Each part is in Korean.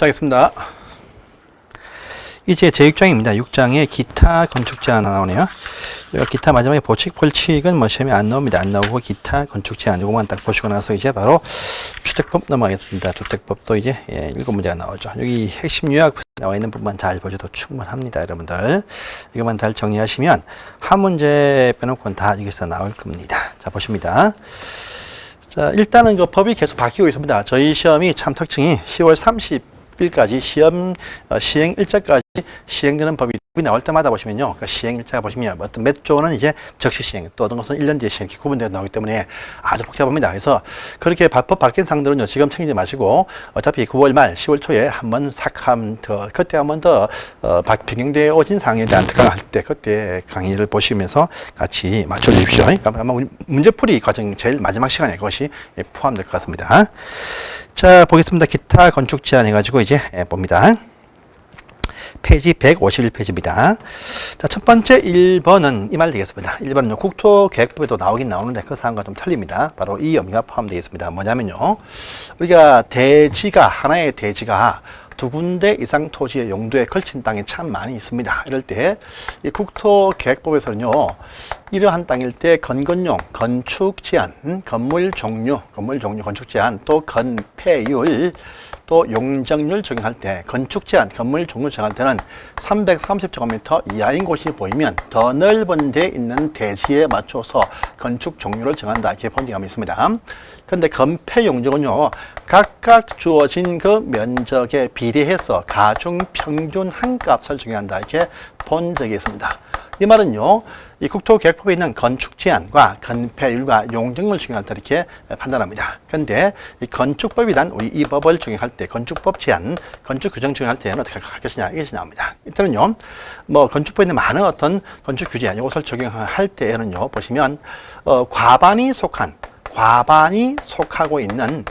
자, 하겠습니다. 이제 제6장입니다. 6장에 기타 건축 제안 나오네요. 기타 마지막에 벌칙은 뭐 시험에 안 나옵니다. 안 나오고 기타 건축 제안 이거만 딱 보시고 나서 이제 바로 주택법 넘어가겠습니다. 주택법도 이제 7문제가 나오죠. 여기 핵심 요약 나와 있는 부분만 잘 보셔도 충분합니다. 여러분들 이것만 잘 정리하시면 한 문제 빼놓고는 다 여기서 나올 겁니다. 자, 보십니다. 자, 일단은 그 법이 계속 바뀌고 있습니다. 저희 시험이 참 특징이 10월 30일까지 시험 시행 일자까지 시행되는 법이 나올 때마다 보시면요. 그러니까 시행 일자가 보시면 어떤 몇 조는 이제 즉시 시행, 또 어떤 것은 1년 뒤에 시행, 구분되어 나오기 때문에 아주 복잡합니다. 그래서 그렇게 법 바뀐 사항들은요, 지금 챙기지 마시고 어차피 9월 말, 10월 초에 한번 그때 한번 더 변경되어 오진 사항에 대한 특강을 할 때 그때 강의를 보시면서 같이 맞춰 주십시오. 그러니까 아마 문제풀이 과정 제일 마지막 시간에 그것이 포함될 것 같습니다. 자, 보겠습니다. 기타 건축 제안 해가지고 이제 봅니다. 페이지 151페이지입니다. 자, 첫 번째 1번은 이 말 되겠습니다. 1번은요, 국토계획법에도 나오긴 나오는데 그 사항과 좀 틀립니다. 바로 이 의미가 포함되겠습니다. 뭐냐면요, 우리가 하나의 대지가 두 군데 이상 토지의 용도에 걸친 땅이 참 많이 있습니다. 이럴 때 이 국토계획법에서는요, 이러한 땅일 때 건건용, 건축 제한, 건물 종류, 건축 제한, 또 건폐율, 또 용적률 적용할 때, 건축 제한, 건물 종류 정할 때는 330제곱미터 이하인 곳이 보이면 더 넓은 데 있는 대지에 맞춰서 건축 종류를 정한다. 이렇게 본점이 있습니다. 그런데 건폐 용적은요, 각각 주어진 그 면적에 비례해서 가중 평균 한 값을 정한다. 이렇게 본 적이 있습니다. 이 말은요, 이 국토계획법에 있는 건축 제한과 건폐율과 용적률을 적용할 때 이렇게 판단합니다. 그런데 이 건축법이란 우리 이 법을 적용할 때, 건축법 제한, 건축 규정 적용할 때는 어떻게 할 것이냐, 이것이 나옵니다. 이때는요, 뭐 건축법에 있는 많은 어떤 건축 규제, 이것을 적용할 때에는요, 보시면 과반이 속하고 있는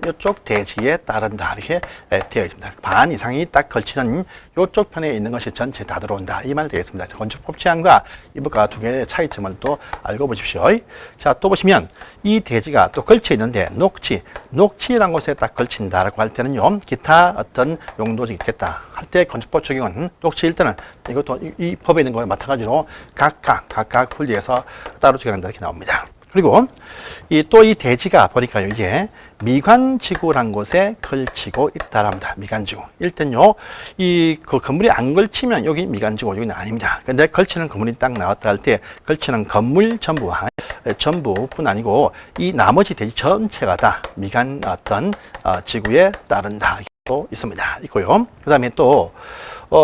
이쪽 대지에 따른다. 이렇게 되어 있습니다. 반 이상이 딱 걸치는 이쪽 편에 있는 것이 전체 다 들어온다. 이 말 되겠습니다. 건축법 제한과 이 법과 두 개의 차이점을 또 알고 보십시오. 자, 또 보시면 이 대지가 또 걸쳐 있는데 녹지라는 곳에 딱 걸친다라고 할 때는요, 기타 어떤 용도가 있겠다 할 때 건축법 적용은 녹지일 때는 이것도 이 법에 있는 거에 마찬가지로 각각 분리해서 따로 적용한다. 이렇게 나옵니다. 그리고 또 이 대지가 보니까요, 이게 미관지구란 곳에 걸치고 있다랍니다. 미관지구. 일단요, 그 건물이 안 걸치면 여기 미관지구, 여기는 아닙니다. 근데 걸치는 건물이 딱 나왔다 할 때 걸치는 건물 전부뿐 아니고 이 나머지 대지 전체가 다 미관 지구에 따른다. 또 있습니다. 있고요. 그 다음에 또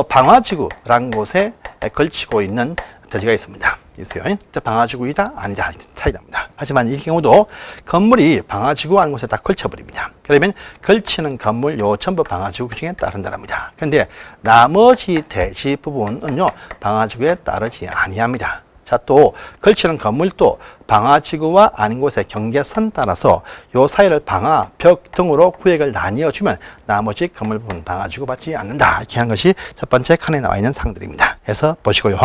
방화지구란 곳에 걸치고 있는 대지가 있습니다. 있어요. 방화지구이다? 아니다. 차이 납니다. 하지만 이 경우도 건물이 방화지구 하는 곳에 딱 걸쳐버립니다. 그러면 걸치는 건물 전부 방화지구 규정에 따른다랍니다. 그런데 나머지 대지 부분은요, 방화지구에 따르지 아니합니다. 자, 또 걸치는 건물도 방화지구와 아닌 곳의 경계선 따라서 요 사이를 방화, 벽 등으로 구획을 나뉘어주면 나머지 건물 부분 방화지구 받지 않는다. 이렇게 한 것이 첫 번째 칸에 나와 있는 사항들입니다. 해서 보시고요.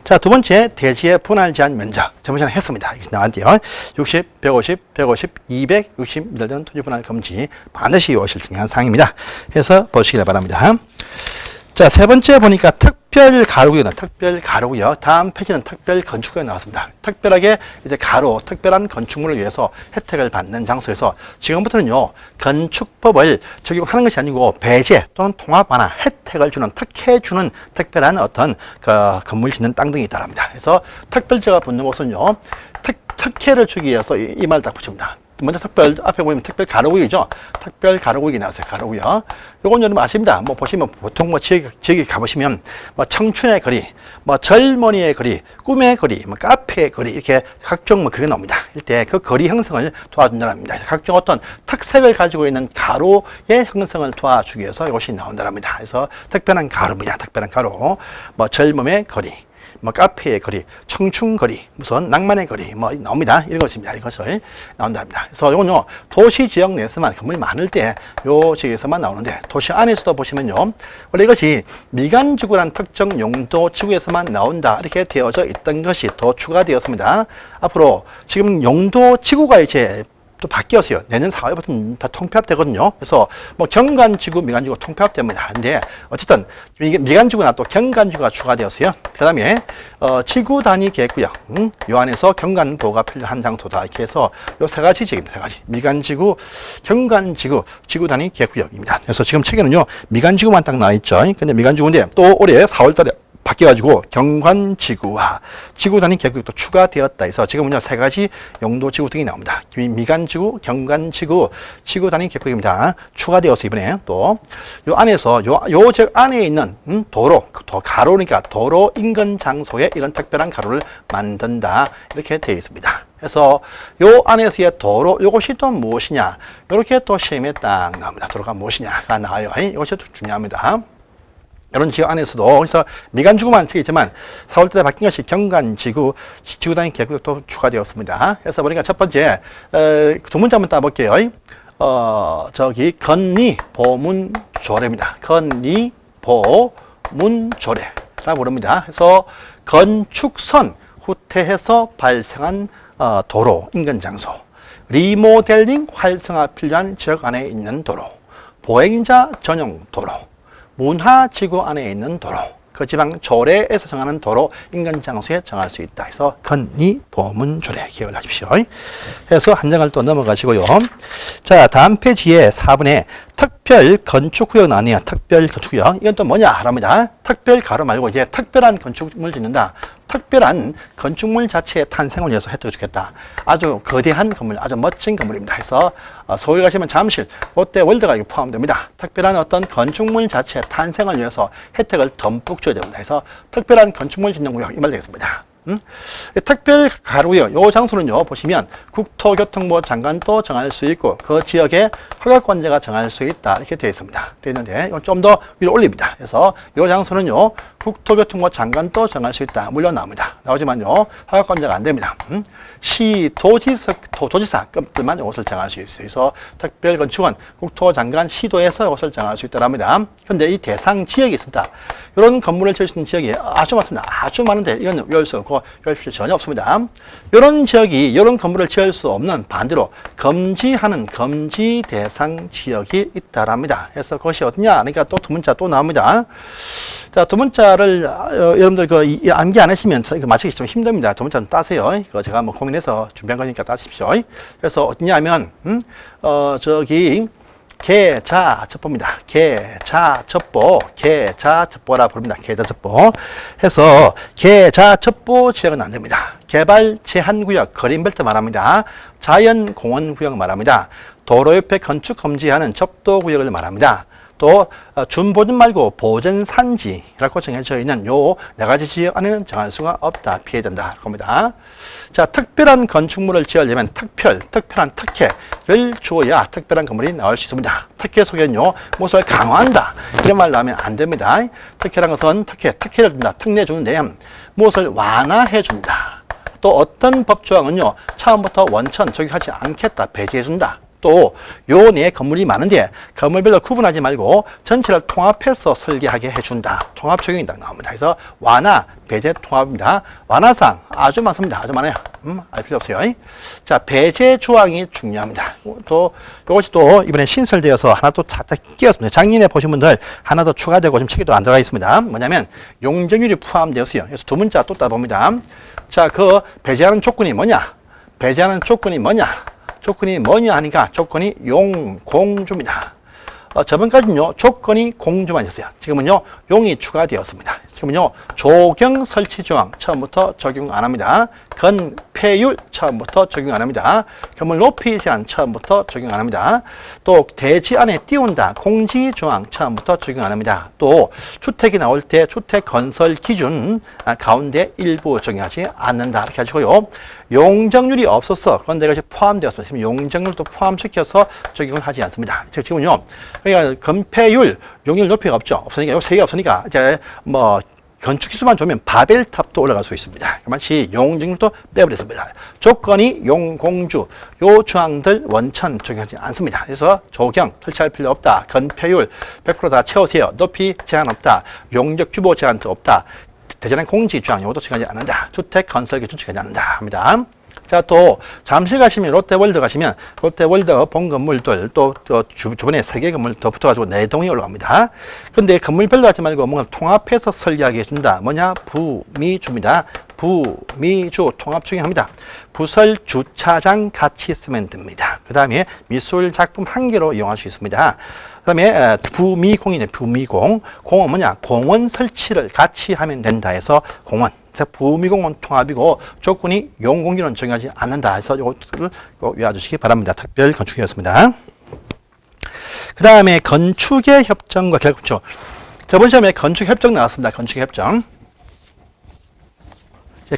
자, 두 번째 대지의 분할 제한 면적. 저번 시간에 했습니다. 이렇게 나왔는데요. 60, 150, 260 미달되는 토지 분할 금지 반드시 이것이 중요한 사항입니다. 해서 보시길 바랍니다. 자, 세 번째 보니까 특별 가로고요. 다음 페이지는 특별 건축구역이 나왔습니다. 특별하게 이제 특별한 건축물을 위해서 혜택을 받는 장소에서 지금부터는요, 건축법을 적용하는 것이 아니고 배제 또는 통합 완화, 혜택을 주는, 특혜 주는 특별한 어떤 건물 짓는 땅 등이 있다랍니다. 그래서 특별제가 붙는 곳은요, 특혜를 주기 위해서 이 말을 딱 붙입니다. 먼저 앞에 보면 특별 가로구역이죠. 특별 가로구역이 나왔어요. 가로구역. 요건 여러분 아십니다. 뭐 보시면 보통 지역에 가보시면 청춘의 거리, 젊은이의 거리, 꿈의 거리, 카페의 거리, 이렇게 각종 그게 나옵니다. 이때 그 거리 형성을 도와준다랍니다. 각종 어떤 특색을 가지고 있는 가로의 형성을 도와주기 위해서 이것이 나온다랍니다. 그래서 특별한 가로입니다. 특별한 가로. 젊음의 거리, 카페의 거리, 청춘 거리, 무슨 낭만의 거리, 나옵니다. 이런 것입니다. 이것을 나온답니다. 그래서 이건요, 도시 지역 내에서만 건물이 많을 때, 요 지역에서만 나오는데, 도시 안에서도 보시면요, 원래 이것이 미관지구란 특정 용도 지구에서만 나온다. 이렇게 되어져 있던 것이 더 추가되었습니다. 앞으로 지금 용도 지구가 이제 또 바뀌었어요. 내년 4월부터 다 통폐합되거든요. 그래서 뭐 경간지구, 미간지구 통폐합됩니다. 근데 어쨌든 미간지구나 또 경간지구가 추가되었어요. 그 다음에 지구 단위 계획구역, 요 안에서 경관보호가 필요한 장소다. 이렇게 해서 요 세 가지 지역입니다. 세 가지. 미간지구, 경간지구, 지구 단위 계획구역입니다. 그래서 지금 책에는요, 미간지구만 딱 나와 있죠. 근데 미간지구인데 또 올해 4월달에 바뀌어가지고 경관지구와 지구 단위 계획구역도 추가되었다 해서 지금은요 세 가지 용도 지구 등이 나옵니다. 미간지구, 경관지구, 지구 단위 계획구역입니다. 추가되어서 이번에 또 요 안에서 요 지역 안에 있는 도로, 가로니까 도로 인근 장소에 이런 특별한 가로를 만든다 이렇게 되어 있습니다. 그래서 요 안에서의 도로, 요것이 또 무엇이냐? 이렇게 또 시험에 딱 나옵니다. 도로가 무엇이냐가 나와요. 이것이 또 중요합니다. 이런 지역 안에서도 그래서 미간지구만 되겠지만 4월달에 바뀐 것이 경간지구, 지구 단위 계획구역도 추가되었습니다. 그래서 보니까 첫 번째 두 문제 한번 따볼게요. 저기 건리보문조례입니다. 건리보문조례라고 부릅니다. 그래서 건축선 후퇴해서 발생한 도로, 인근 장소, 리모델링 활성화 필요한 지역 안에 있는 도로, 보행자 전용 도로, 문화지구 안에 있는 도로, 그 지방 조례에서 정하는 도로 인근 장소에 정할 수 있다. 해서 건리보문조례 기억을 하십시오. 해서 한 장을 또 넘어가시고요. 자, 다음 페이지에 4번에 특별 건축구역 나뉘어. 특별 건축구역. 이건 또 뭐냐? 합니다. 특별 가로 말고 이제 특별한 건축물을 짓는다. 특별한 건축물 자체의 탄생을 위해서 혜택을 주겠다. 아주 거대한 건물, 아주 멋진 건물입니다. 해서 서울 가시면 잠실, 롯데 월드가 포함됩니다. 특별한 어떤 건축물 자체의 탄생을 위해서 혜택을 듬뿍 줘야 됩니다. 해서 특별한 건축물 짓는 구역 이 말 되겠습니다. 특별 가로구역, 요 장소는요, 보시면 국토교통부 장관도 정할 수 있고, 그 지역의 허가권자가 정할 수 있다. 이렇게 되어 있습니다. 되어 있는데, 이건 좀 더 위로 올립니다. 그래서 요 장소는요, 국토교통부 장관도 정할 수 있다. 물론 나옵니다. 나오지만요, 허가권자가 안 됩니다. 시, 도지사급들만 이것을 정할 수 있어요. 그래서 특별 건축은 국토장관, 시도에서 이것을 정할 수 있다고 합니다. 그런데 이 대상 지역이 있습니다. 이런 건물을 지을 수 있는 지역이 아주 많습니다. 아주 많은데 이건 열 수 없고 열 필요 전혀 없습니다. 이런 지역이 이런 건물을 지을 수 없는 반대로 금지하는 금지 대상 지역이 있다랍니다. 그래서 그것이 어디냐? 그러니까 또 두 문자 또 나옵니다. 자, 두 문자를 여러분들 암기 안 하시면 맞추기 좀 힘듭니다. 두 문자는 따세요. 그거 제가 뭐 고민해서 준비한 거니까 따십시오. 그래서 어디냐면 저기 계자첩보입니다. 계자첩보라 부릅니다. 계자첩보. 해서 계자첩보 지역은 안 됩니다. 개발 제한구역, 그린벨트 말합니다. 자연공원구역 말합니다. 도로 옆에 건축 금지하는 접도구역을 말합니다. 또 준보전 말고 보전산지라고 정해져 있는 요 네 가지 지역 안에는 정할 수가 없다. 피해야 된다. 겁니다. 자, 특별한 건축물을 지으려면 특별한 특혜를 주어야 특별한 건물이 나올 수 있습니다. 특혜 속에는요, 무엇을 강화한다. 이런 말 나오면 안 됩니다. 특혜란 것은 특혜를 준다. 특례 주는데 무엇을 완화해 준다. 또 어떤 법조항은요, 처음부터 원천 적용하지 않겠다. 배제해 준다. 또 요 내에 건물이 많은데 건물별로 구분하지 말고 전체를 통합해서 설계하게 해준다. 통합 적용이 딱 나옵니다. 그래서 완화, 배제, 통합입니다. 완화사항 아주 많습니다. 아주 많아요. 알 필요 없어요. 자, 배제 조항이 중요합니다. 또 이것이 또 이번에 신설되어서 하나 또 다 끼었습니다. 작년에 보신 분들 하나 더 추가되고 지금 책에도 안 들어가 있습니다. 뭐냐면 용적률이 포함되었어요. 그래서 두 문자 또 따봅니다. 자, 그 배제하는 조건이 뭐냐? 배제하는 조건이 뭐냐? 조건이 뭐냐 하니까 조건이 용공주입니다. 저번까지는요, 조건이 공주만 있었어요. 지금은요, 용이 추가되었습니다. 지금은요, 조경 설치 조항 처음부터 적용 안 합니다. 건폐율 처음부터 적용 안 합니다. 건물 높이 제한 처음부터 적용 안 합니다. 또 대지 안에 띄운다 공지 조항 처음부터 적용 안 합니다. 또 주택이 나올 때 주택 건설 기준 가운데 일부 적용하지 않는다. 이렇게 하시고요. 용적률이 없어서 그런데 이것이 포함되었습니다. 지금 용적률도 포함시켜서 적용을 하지 않습니다. 지금은요, 그러니까 건폐율, 용률 높이가 없으니까 요 세 개 없으니까 이제 뭐 건축 기술만 좋으면 바벨탑도 올라갈 수 있습니다. 마치 용적률도 빼버렸습니다. 조건이 용공주, 요 조항들 원천 적용하지 않습니다. 그래서 조경 설치할 필요 없다. 건폐율 100% 다 채우세요. 높이 제한 없다. 용적 규모 제한도 없다. 대전의 공지 조항 요것도 적용하지 않는다. 주택 건설 기준 적용하지 않는다 합니다. 자, 또 잠실 가시면 롯데월드 가시면 롯데월드 본 건물들 또 주변에 3개 건물 더 붙어가지고 4동이 올라갑니다. 근데 건물별로 하지 말고 뭔가 통합해서 설계하게 해준다. 뭐냐? 부미주입니다. 부미주 통합 중요합니다. 부설 주차장 같이 쓰면 됩니다. 그 다음에 미술 작품 한 개로 이용할 수 있습니다. 그 다음에 부미공이네. 부미공. 공은 뭐냐? 공원 설치를 같이 하면 된다 해서 공원. 부미공원 통합이고 조건이 용공기는 정하지 않는다 해서 이것들을 외워주시기 바랍니다. 특별 건축이었습니다. 그 다음에 건축의 협정과 결건축. 저번 시험에 건축협정 나왔습니다. 건축협정.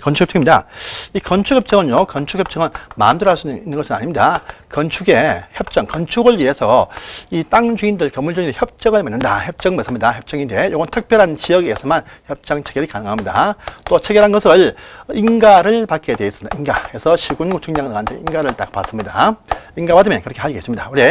건축협정입니다. 이 건축협정은요, 건축협정은 마음대로 할 수 있는 것은 아닙니다. 건축의 협정, 건축을 위해서 이 땅 주인들, 건물 주인들 협정을 맺는다. 협정 맺습니다. 협정인데, 이건 특별한 지역에서만 협정 체결이 가능합니다. 또 체결한 것을 인가를 받게 되어 있습니다. 인가. 그래서 시군구청장 나한테 인가를 딱 받습니다. 인가 받으면 그렇게 하겠습니다. 우리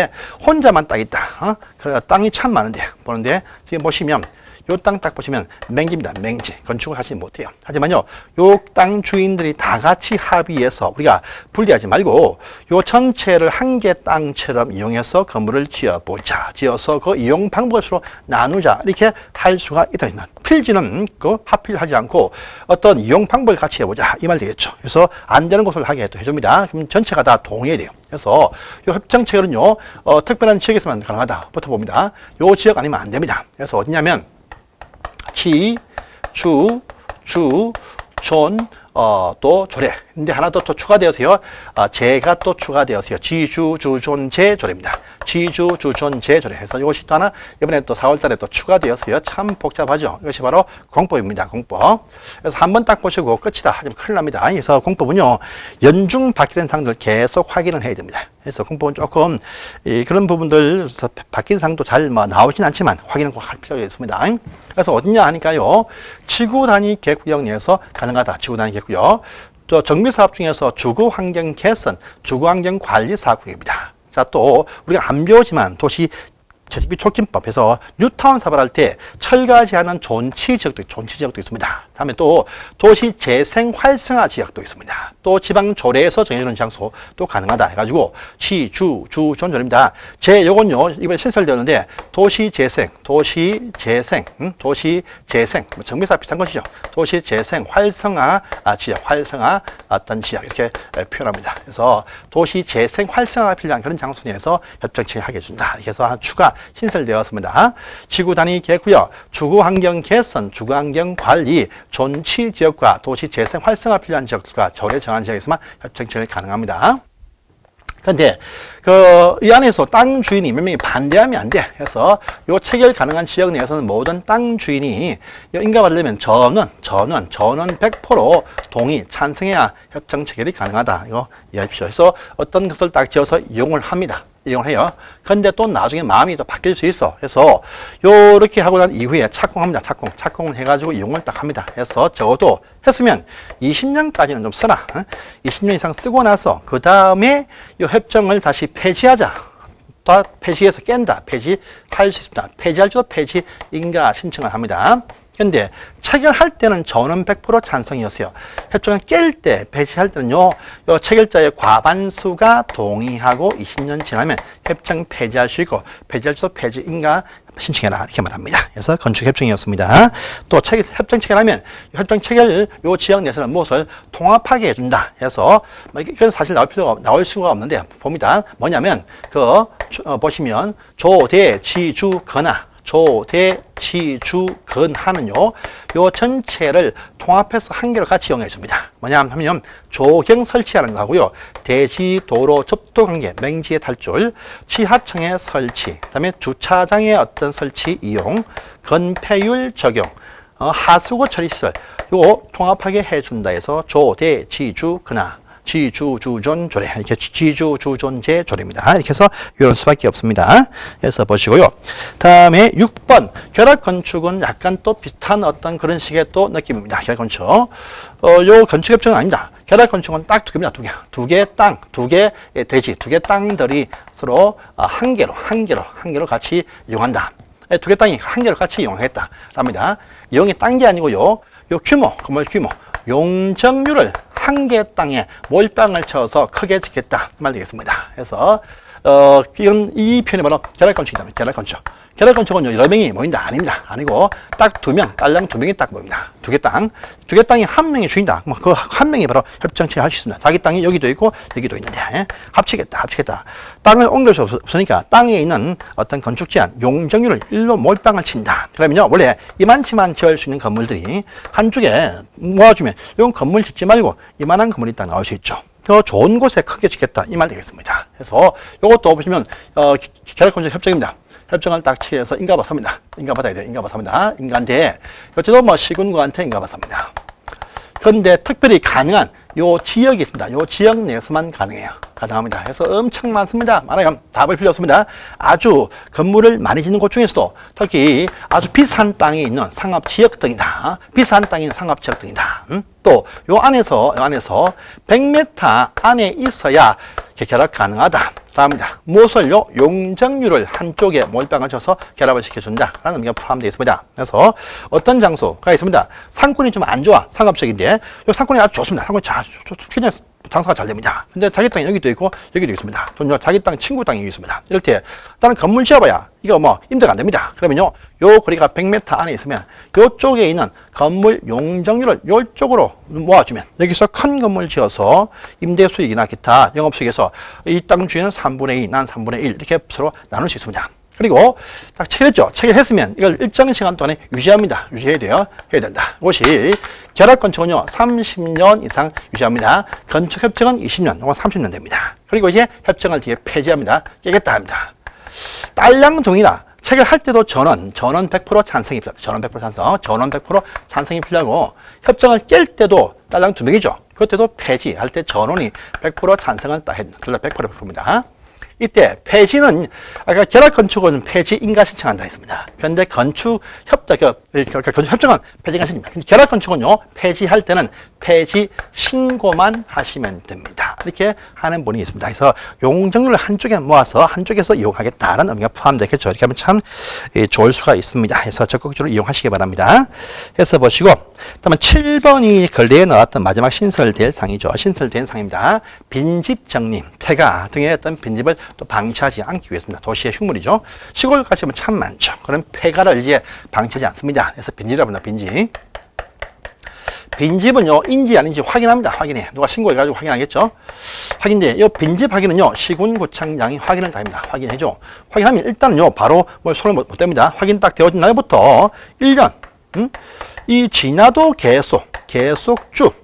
혼자만 딱 있다. 그 땅이 참 많은데, 보는데, 지금 보시면, 요 땅 딱 보시면 맹지입니다. 맹지. 건축을 하지 못해요. 하지만요, 요 땅 주인들이 다 같이 합의해서 우리가 분리하지 말고 요 전체를 한 개 땅처럼 이용해서 건물을 지어보자. 지어서 그 이용 방법을 서로 나누자. 이렇게 할 수가 있다. 필지는 그 하필하지 않고 어떤 이용 방법을 같이 해보자. 이 말 되겠죠. 그래서 안 되는 것을 하게 해줍니다. 그럼 전체가 다 동의해야 돼요. 그래서 요 협정 체결은요, 특별한 지역에서만 가능하다. 붙어봅니다. 요 지역 아니면 안 됩니다. 그래서 어디냐면 지, 주, 존, 또 조례. 근데 하나 더 추가되어서요. 제가 또 추가되어서요. 지주, 주, 존, 제 조례입니다. 지주, 주, 존, 제 조례 해서 이것이 또 하나 이번에 또 4월 달에 또 추가되었어요. 참 복잡하죠. 이것이 바로 공법입니다. 공법. 그래서 한번 딱 보시고 끝이다 하지만 큰일 납니다. 그래서 공법은요. 연중 바뀌는 사항들 계속 확인을 해야 됩니다. 그래서 공법은 조금 그런 부분들 바뀐 사항도 잘 나오진 않지만 확인을 꼭 할 필요가 있습니다. 그래서 어디냐 하니까요. 지구 단위 계획구역 내에서 가능하다. 지구 단위 계획구역. 또 정비사업 중에서 주거환경 개선, 주거환경 관리 사업구역입니다. 자, 또 우리가 안 배우지만 도시 재집비 촉진법에서 뉴타운 사업을 할 때 철거하지 않은 존치 지역도 있습니다. 다음에 또 도시 재생 활성화 지역도 있습니다. 또 지방 조례에서 정해주는 장소 또 가능하다 해가지고 시, 주, 존 조례입니다. 요건요 이번에 신설되었는데 도시 재생, 정비사업 비슷한 것이죠. 도시 재생 활성화 지역, 활성화 어떤 지역 이렇게 표현합니다. 그래서 도시 재생 활성화가 필요한 그런 장소 내에서 협정 체결하게 해준다. 이렇게 해서 추가 신설되었습니다. 지구 단위 계획구역, 주거환경 개선, 주거환경 관리, 존치 지역과 도시 재생 활성화 필요한 지역과 조례 정한 지역에서만 협정 체결이 가능합니다. 그런데 이 안에서 땅 주인이 몇 명이 반대하면 안 돼. 그래서 요 체결 가능한 지역 내에서는 모든 땅 주인이 인가받으려면 전원 100% 동의, 찬성해야 협정 체결이 가능하다. 이거 이해하십시오. 그래서 어떤 것을 딱 지어서 이용을 합니다. 이용을 해요. 근데 또 나중에 마음이 또 바뀔 수 있어. 그래서 요렇게 하고 난 이후에 착공합니다. 착공을 해가지고 이용을 딱 합니다. 그래서 적어도 했으면 20년까지는 좀 써라. 20년 이상 쓰고 나서 그 다음에 이 협정을 다시 폐지하자. 또 폐지해서 깬다. 폐지할 수 있습니다. 폐지할 때도 폐지 인가 신청을 합니다. 근데 체결할 때는 전원 100% 찬성이었어요. 협정을 깰 때, 폐지할 때는요, 요 체결자의 과반수가 동의하고 20년 지나면 협정 폐지할 수 있고, 폐지할 때도 폐지 인가 신청해라. 이렇게 말합니다. 그래서 건축협정이었습니다. 또 협정 체결하면, 협정 체결 요 지역 내에서는 무엇을 통합하게 해준다. 해서, 이건 사실 나올 수가 없는데, 봅니다. 뭐냐면, 보시면, 조대지주건화. 조대지주건하면요, 요 전체를 통합해서 한 개로 같이 이용해 줍니다. 뭐냐 하면 조경 설치하는 거 하고요, 대지 도로 접도 관계, 맹지의 탈출, 지하청의 설치, 그다음에 주차장의 어떤 설치 이용, 건폐율 적용, 하수구 처리 시설, 요거 통합하게 해준다 해서 조대지주건화. 지주주존 조례, 이렇게 지주주존제 조례입니다. 이렇게 해서 이런 수밖에 없습니다. 그래서 보시고요. 다음에 6번 결합건축은 약간 또 비슷한 어떤 그런 식의 또 느낌입니다. 결합건축. 요 건축협정은 아닙니다. 결합건축은 딱 두 개입니다. 두 개 땅, 두 개 대지, 두 개 땅들이 서로 한 개로 같이 이용한다. 두 개 땅이 한 개로 같이 이용하겠다. 합니다. 이용이 딴 게 아니고요. 요 규모, 건물 규모, 용적률을 한 개의 땅에 몰빵을 쳐서 크게 짓겠다 이 말 되겠습니다. 그래서 이 표현이 바로 계략건축이다. 계략건축. 계략건축은 여러 명이 모인다 아닙니다. 아니고 딱 2명, 딸랑 2명이 딱 모입니다. 두 개 땅이 한 명이 주인다. 뭐 그 한 명이 바로 협정체 할 수 있습니다. 자기 땅이 여기도 있고 여기도 있는데 합치겠다. 땅을 옮길 수 없으니까 땅에 있는 어떤 건축 제한, 용적률을 1로 몰빵을 친다. 그러면요 원래 이만치만 지을 수 있는 건물들이 한쪽에 모아주면 이건 건물 짓지 말고 이만한 건물이 딱 나올 수 있죠. 더 좋은 곳에 크게 짓겠다 이 말 되겠습니다. 그래서 이것도 보시면 계략건축 협정입니다. 협정을 딱 취해서 인가받습니다. 인가받아야 돼요. 인가받습니다. 인가인데 어쨌든 뭐 시군구한테 인가받습니다. 그런데 특별히 가능한 요 지역이 있습니다. 요 지역 내에서만 가능합니다. 그래서 엄청 많습니다. 많아요. 답을 필요 없습니다. 아주 건물을 많이 짓는 곳 중에서도 특히 아주 비싼 땅에 있는 상업 지역 등이다. 비싼 땅에 있는 상업 지역 등이다. 또 요 안에서 100m 안에 있어야 결합 가능하다. 합니다. 무엇을요? 용적률을 한쪽에 몰빵을 쳐서 결합을 시켜준다라는 의미가 포함되어 있습니다. 그래서 어떤 장소가 있습니다. 상권이 좀 안 좋아. 상업적인데 이 상권이 아주 좋습니다. 상권이 그냥 장사가 잘 됩니다. 근데 자기 땅이 여기도 있고 여기도 있습니다. 또 자기 땅 친구 땅이 여기 있습니다. 이럴 때 다른 건물 지어봐야 이거 뭐 임대가 안 됩니다. 그러면요 요 거리가 100m 안에 있으면 요쪽에 있는 건물 용적률을 요쪽으로 모아주면 여기서 큰 건물 지어서 임대 수익이나 기타 영업 수익에서 이 땅 주인은 3분의 2, 난 3분의 1 이렇게 서로 나눌 수 있습니다. 그리고 딱 체결했죠. 체결했으면 이걸 일정 시간 동안에 유지합니다. 유지해야 돼요. 해야 된다. 이것이 결합건축은요 30년 이상 유지합니다. 건축협정은 20년, 이건 30년 됩니다. 그리고 이제 협정을 뒤에 폐지합니다. 깨겠다 합니다. 딸랑동이나 체결할 때도 전원 100% 찬성이 필요합니다. 전원 100% 찬성, 전원 100% 찬성이 필요하고 협정을 깰 때도 딸랑 2명이죠. 그때도 폐지할 때 전원이 100% 찬성을 딱 했다. 그러나 100%입니다. 이때 폐지는 아까 결합건축은 폐지 인가 신청한다 했습니다. 그런데 건축 협정은 폐지 인가 신청입니다. 결합건축은요 폐지할 때는 폐지 신고만 하시면 됩니다. 이렇게 하는 분이 있습니다. 그래서 용적률을 한쪽에 모아서 한쪽에서 이용하겠다는 의미가 포함되겠죠. 이렇게 하면 참 좋을 수가 있습니다. 그래서 적극적으로 이용하시기 바랍니다. 해서 보시고 다음은 7번이 근래에 나왔던 마지막 신설될 상이죠. 신설된 상입니다. 빈집 정리, 폐가 등의 어떤 빈집을 또 방치하지 않기 위해서입니다. 도시의 흉물이죠. 시골 가시면 참 많죠. 그런 폐가를 이제 방치하지 않습니다. 그래서 빈집이라고 합니다. 빈집. 빈집은요, 인지 아닌지 확인합니다. 확인해. 누가 신고해가지고 확인하겠죠? 확인돼. 이 빈집 확인은요, 시군구청장이 확인을 다 합니다. 확인해줘. 확인하면 일단은요, 바로 손을 못 댑니다. 확인 딱 되어진 날부터 1년, 이 지나도 계속 쭉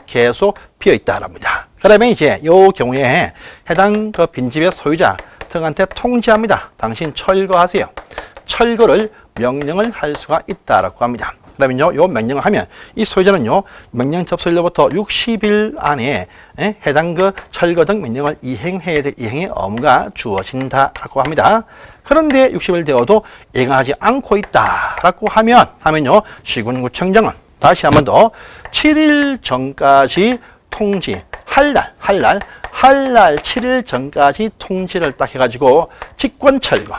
계속 비어있다랍니다. 그러면 이제 이 경우에 해당 그 빈집의 소유자 등한테 통지합니다. 당신 철거하세요. 철거를 명령을 할 수가 있다라고 합니다. 그러면요, 요 명령을 하면 이 소유자는요, 명령 접수일로부터 60일 안에 해당 그 철거 등 명령을 이행해야 될 이행의 의무가 주어진다라고 합니다. 그런데 60일 되어도 이행하지 않고 있다라고 하면요, 시군구청장은 다시 한 번 더 7일 전까지 통지, 할 날 7일 전까지 통지를 딱 해가지고 직권 철거를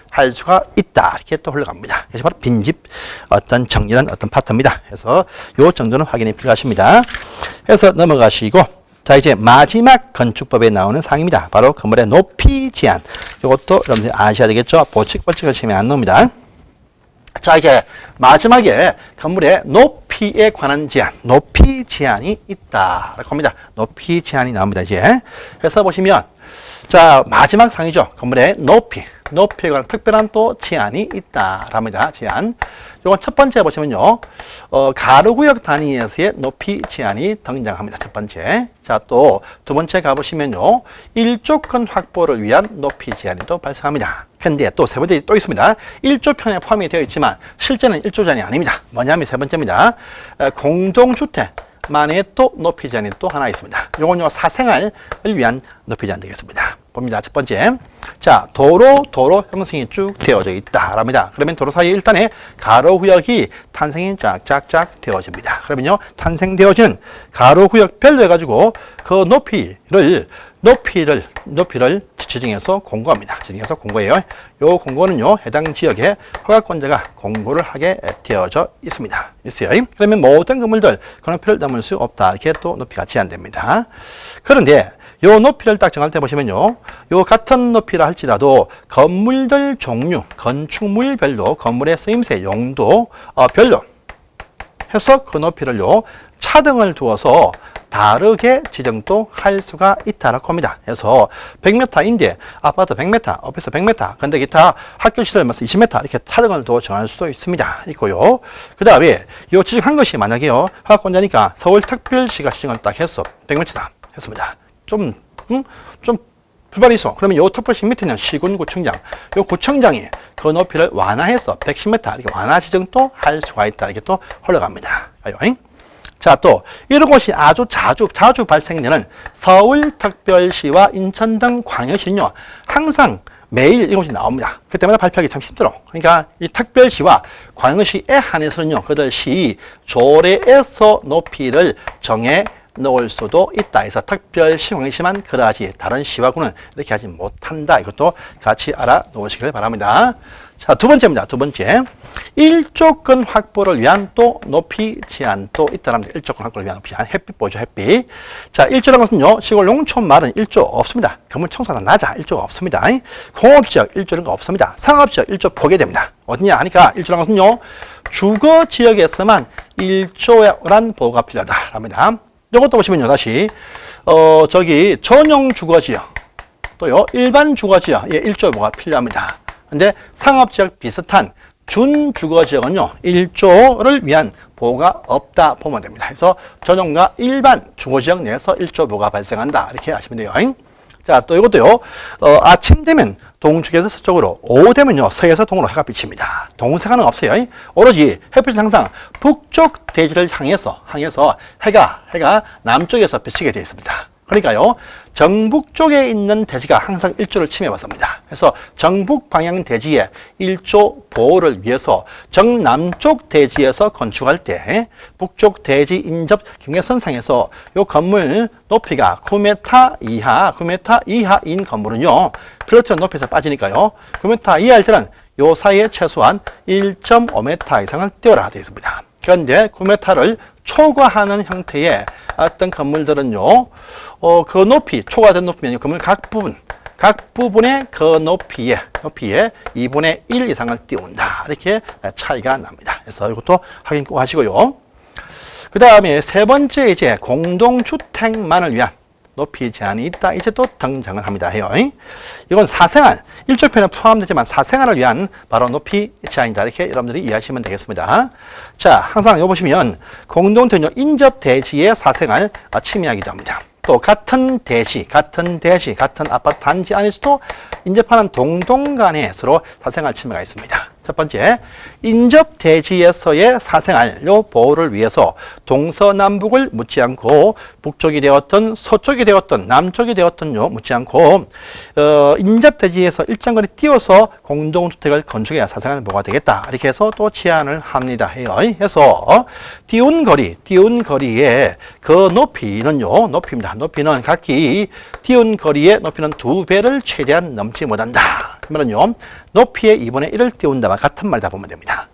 할 수가 있다. 이렇게 또 흘러갑니다. 그래서 바로 빈집 어떤 정리라는 어떤 파트입니다. 그래서 요 정도는 확인이 필요하십니다. 해서 넘어가시고, 자, 이제 마지막 건축법에 나오는 사항입니다. 바로 건물의 높이 제한. 이것도 여러분들이 아셔야 되겠죠? 보칙벌칙 하시면 안 나옵니다. 자, 이제 마지막에 건물의 높이에 관한 제한, 높이 제한이 있다라고 합니다. 높이 제한이 나옵니다, 이제. 그래서 보시면, 자, 마지막 상이죠. 건물의 높이에 관한 특별한 또 제한이 있다랍니다. 제한. 요건 첫 번째 보시면요, 가로구역 단위에서의 높이 제한이 등장합니다. 첫 번째. 자, 또 두 번째 가보시면요, 일조권 확보를 위한 높이 제한이 또 발생합니다. 근데 또 세 번째 또 있습니다. 1조편에 포함이 되어 있지만 실제는 1조 제한이 아닙니다. 뭐냐면 세 번째입니다. 공동주택만의 또 높이 제한이 또 하나 있습니다. 요건요, 사생활을 위한 높이 제한 되겠습니다. 봅니다. 첫 번째. 자, 도로 형성이 쭉 되어져 있다랍니다. 그러면 도로 사이에 일단에 가로구역이 탄생이 쫙쫙 되어집니다. 그러면요, 탄생되어지는 가로구역별로 해가지고 그 높이를 높이를 지정해서 공고합니다. 지정해서 공고해요. 요 공고는요, 해당 지역에 허가권자가 공고를 하게 되어져 있습니다. 있어요. 그러면 모든 건물들 그 높이를 넘을 수 없다. 이렇게 또 높이가 제한됩니다. 그런데 요 높이를 딱 정할 때 보시면요, 요 같은 높이라 할지라도 건물들 종류, 건축물별로 건물의 쓰임새 용도 별로 해서 그 높이를요, 차등을 두어서 다르게 지정도 할 수가 있다라고 합니다. 그래서 100m인데 아파트 100m, 오피스 100m, 근데 기타 학교 시설 20m 이렇게 차등을 두어 정할 수도 있습니다. 있고요. 그 다음에 요 지정한 것이 만약에요, 허가권자니까 서울특별시가 지정을 딱 했어. 100m다 했습니다. 좀 불만이 있어. 그러면 요 특별시 밑에는 시군구청장, 요 구청장이 그 높이를 완화해서 110m 이렇게 완화 지정도 할 수가 있다. 이게 또 흘러갑니다. 자, 또 이런 것이 아주 자주 발생되는 서울특별시와 인천 등 광역시는요, 항상 매일 이런 것이 나옵니다. 그때마다 발표하기 참 힘들어. 그러니까 이 특별시와 광역시에 한해서는요, 그들 시 조례에서 높이를 정해 놓을 수도 있다. 그래서 특별시, 광역시만 그러하지 다른 시와구는 이렇게 하지 못한다. 이것도 같이 알아놓으시길 바랍니다. 자, 두 번째입니다. 두 번째. 일조권 확보를 위한 또 높이 제한도 있다랍니다. 일조권 확보를 위한 높이 제한. 햇빛 보죠, 햇빛. 자, 일조라는 것은요, 시골 농촌 마을은 일조 없습니다. 건물 청사는 낮아. 일조가 없습니다. 공업지역 일조는 거 없습니다. 상업지역 일조 포기됩니다. 어디냐 하니까 일조라는 것은요, 주거 지역에서만 일조란 보호가 필요하다랍니다. 이것도 보시면요, 다시 저기 전용 주거지역 또요 일반 주거지역에 일조보가 필요합니다. 근데 상업지역 비슷한 준주거지역은요, 일조를 위한 보호가 없다 보면 됩니다. 그래서 전용과 일반 주거지역 내에서 일조보호가 발생한다. 이렇게 하시면 돼요. 자, 또 이것도요, 아침 되면 동쪽에서 서쪽으로, 오후 되면요, 서에서 동으로 해가 비칩니다. 동서가는 없어요. 오로지 햇빛이 항상 북쪽 대지를 향해서 해가 남쪽에서 비치게 되어 있습니다. 그러니까요, 정북 쪽에 있는 대지가 항상 일조를 침해받습니다. 그래서 정북 방향 대지의 일조 보호를 위해서 정남쪽 대지에서 건축할 때 북쪽 대지 인접 경계선상에서 이 건물 높이가 9m 이하인 건물은요, 플러트 높이에서 빠지니까요, 9m 이하일 때는 요 사이에 최소한 1.5m 이상을 띄워라 되어 있습니다. 그런데 9m를 초과하는 형태의 어떤 건물들은요, 그 높이, 초과된 높이면 건물 각 부분의 그 높이에 2분의 1 이상을 띄운다. 이렇게 차이가 납니다. 그래서 이것도 확인 꼭 하시고요. 그 다음에 세 번째, 이제 공동주택만을 위한 높이 제한이 있다. 이제 또 등장을 합니다. 해요. 이건 사생활, 일조편에 포함되지만 사생활을 위한 바로 높이 제한이다. 이렇게 여러분들이 이해하시면 되겠습니다. 자, 항상 여기 보시면 공동주택 인접 대지의 사생활 침해하기도 합니다. 또 같은 대지, 같은 아파트 단지 안에서도 인접하는 동동간에 서로 사생활 침해가 있습니다. 첫 번째, 인접 대지에서의 사생활 보호를 위해서 동서남북을 묻지 않고 북쪽이 되었든 서쪽이 되었든 남쪽이 되었든 묻지 않고 인접 대지에서 일정 거리 띄워서 공동주택을 건축해야 사생활 보호가 되겠다. 이렇게 해서 또 제한을 합니다. 해서 띄운 거리에 그 높이입니다. 높이는 각기 띄운 거리의 높이는 2배를 최대한 넘지 못한다. 그러면요, 높이의 2분의 1을 띄운다와 같은 말이다 보면 됩니다.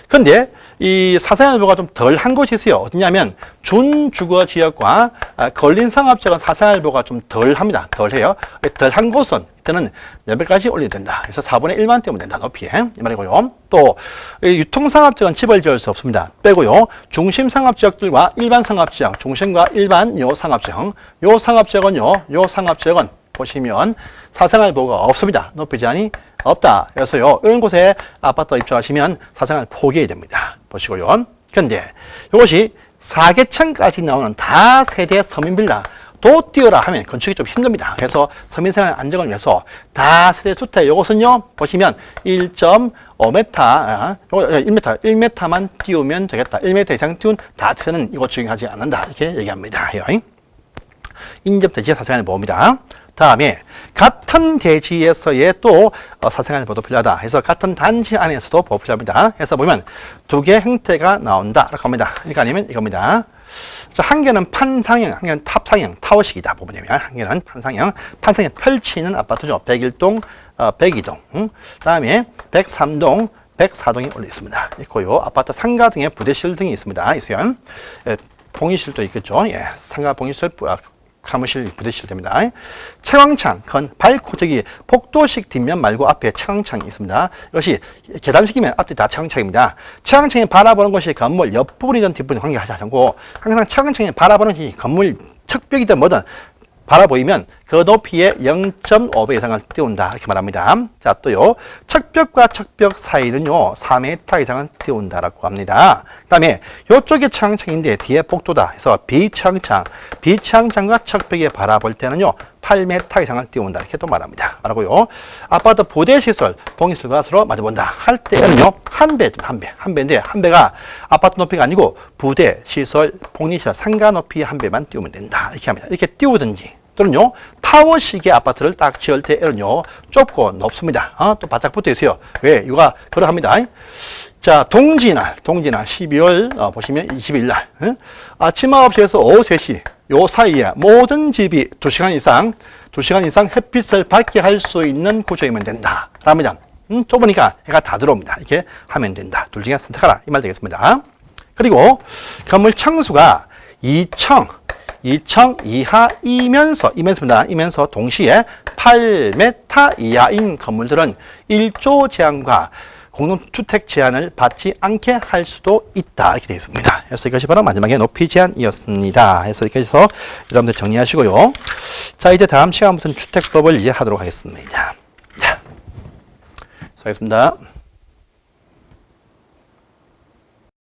그런데 이 사생활 보호가 좀 덜한 곳이 있어요. 어디냐면 준주거 지역과 걸린 상업지역은 사생활 보호가 좀 덜합니다. 덜해요. 덜한 곳은 이때는 몇 배까지 올려야 된다. 그래서 4분의 1만 띄우면 된다. 높이에. 이 말이고요. 또 유통상업지역은 집을 지을 수 없습니다. 빼고요. 중심상업지역들과 일반 상업지역, 중심과 일반 상업지역은요, 요 상업지역은 보시면 사생활 보호가 없습니다. 높이 제한이 없다. 그래서요, 이런 곳에 아파트 입주하시면 사생활 포기해야 됩니다. 보시고요. 그런데 이것이 4계층까지 나오는 다세대 서민빌라 도 띄워라 하면 건축이 좀 힘듭니다. 그래서 서민생활 안정을 위해서 다세대 주택, 이것은요, 보시면 1.5m, 1m만 띄우면 되겠다. 1m 이상 띄운 다세대는 이것 적용하지 않는다. 이렇게 얘기합니다. 인접 대지의 사생활 보호입니다. 다음에 같은 대지에서의 또 사생활 보호도 필요하다. 해서 같은 단지 안에서도 보호 필요합니다. 해서 보면 두 개의 형태가 나온다라고 합니다. 그러니까 아니면 이겁니다. 자, 한 개는 판상형, 한 개는 탑상형, 타워식이다. 보면 한 개는 판상형, 판상형 펼치는 아파트죠. 101동, 102동. 그다음에 103동, 104동이 올려 있습니다. 있고요. 아파트 상가 등의 부대실 등이 있습니다. 있어요. 예, 봉의실도 있겠죠. 예, 상가 봉의실, 사무실, 부대실 됩니다. 채광창, 밝고 저기 복도식 뒷면 말고 앞에 채광창이 있습니다. 이것이 계단식이면 앞뒤 다 채광창입니다. 채광창이 바라보는 것이 건물 옆부분이든 뒷부분이든 관계하지 않고 항상 채광창이 바라보는 것이 건물 측벽이든 뭐든 바라보이면 그 높이의 0.5배 이상을 띄운다 이렇게 말합니다. 자, 또요 측벽과 측벽 사이는요 4m 이상을 띄운다라고 합니다. 그다음에 이쪽에 채광창인데 뒤에 복도다 해서 비채광창과 측벽에 바라볼 때는요 8m 이상을 띄운다 이렇게 또 말합니다. 말하고요 아파트 부대시설 봉의실과 서로 마주본다 할 때는요 한 배인데 한 배가 아파트 높이가 아니고 부대시설 봉의시설 상가 높이 한 배만 띄우면 된다 이렇게 합니다. 이렇게 띄우든지 또는요 타워식의 아파트를 딱 지을 때는요 좁고 높습니다. 또 바짝 붙어 있어요. 왜? 이거가 그러합니다. 자, 동지날 12월 보시면 20일 날 아침 9시에서 오후 3시 요 사이에 모든 집이 2시간 이상 햇빛을 받게 할 수 있는 구조이면 된다. 라면 좁으니까 해가 다 들어옵니다. 이렇게 하면 된다. 둘 중에 선택하라. 이 말 되겠습니다. 그리고 건물 층수가 2층 이하이면서 동시에 8m 이하인 건물들은 1조 제한과 공동주택 제한을 받지 않게 할 수도 있다. 이렇게 되어 있습니다. 그래서 이것이 바로 마지막에 높이 제한이었습니다. 그래서 이렇게 해서 여러분들 정리하시고요. 자, 이제 다음 시간부터는 주택법을 이제 하도록 하겠습니다. 자, 수고하셨습니다.